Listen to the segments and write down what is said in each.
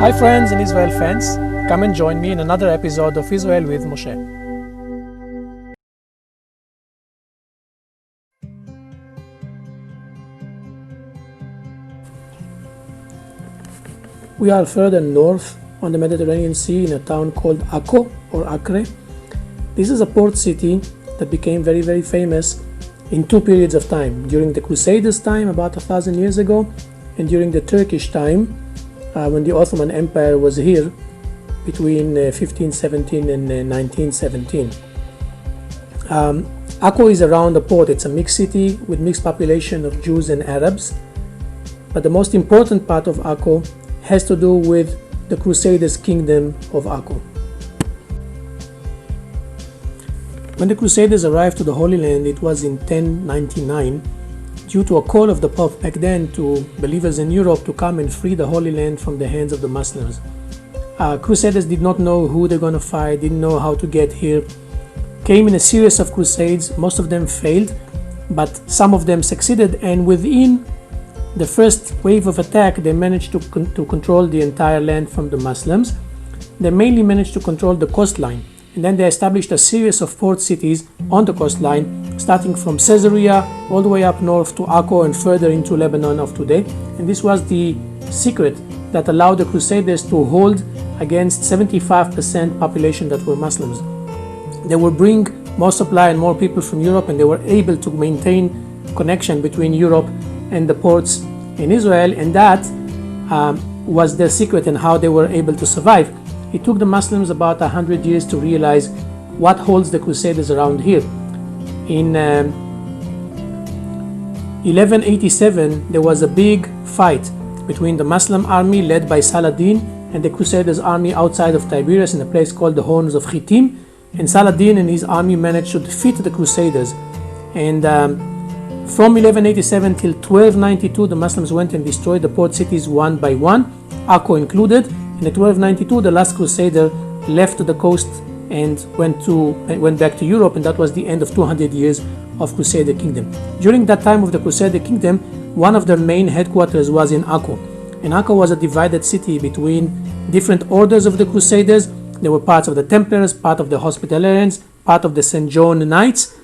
Hi friends and Israel fans, come and join me in another episode of Israel with Moshe. We are further north on the Mediterranean Sea in a town called Akko or Acre. This is a port city that became very famous in two periods of time, during the Crusaders' time about 1,000 years ago and during the Turkish time when the Ottoman Empire was here between 1517 and 1917. Akko is around the port. It's a mixed city with mixed population of Jews and Arabs. But the most important part of Akko has to do with the Crusaders' kingdom of Akko. When the Crusaders arrived to the Holy Land, it was in 1099, due to a call of the Pope back then to believers in Europe to come and free the Holy Land from the hands of the Muslims. Crusaders did not know who they're going to fight, didn't know how to get here, came in a series of crusades. Most of them failed, but some of them succeeded, and within the first wave of attack they managed to control the entire land from the Muslims. They mainly managed to control the coastline, and then they established a series of port cities on the coastline, starting from Caesarea all the way up north to Akko and further into Lebanon of today. And this was the secret that allowed the Crusaders to hold against 75% population that were Muslims. They would bring more supply and more people from Europe, and they were able to maintain connection between Europe and the ports in Israel, and that was their secret and how they were able to survive. It took the Muslims about 100 years to realize what holds the Crusaders around here. In 1187, there was a big fight between the Muslim army led by Saladin and the Crusaders' army outside of Tiberias in a place called the Horns of Chittim. And Saladin and his army managed to defeat the Crusaders. And from 1187 till 1292, the Muslims went and destroyed the port cities one by one, Akko included. In 1292, the last Crusader left the coast and went back to Europe, and that was the end of 200 years of Crusader Kingdom. During that time of the Crusader Kingdom, one of their main headquarters was in Akko. And Akko was a divided city between different orders of the Crusaders. There were parts of the Templars, part of the Hospitallarians, part of the St. John Knights,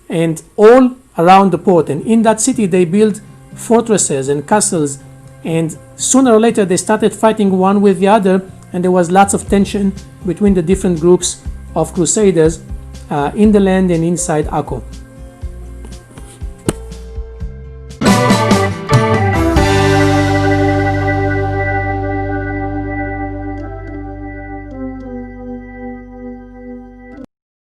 and all around the port. And in that city they built fortresses and castles, and sooner or later they started fighting one with the other, and there was lots of tension between the different groups of Crusaders in the land and inside Akko.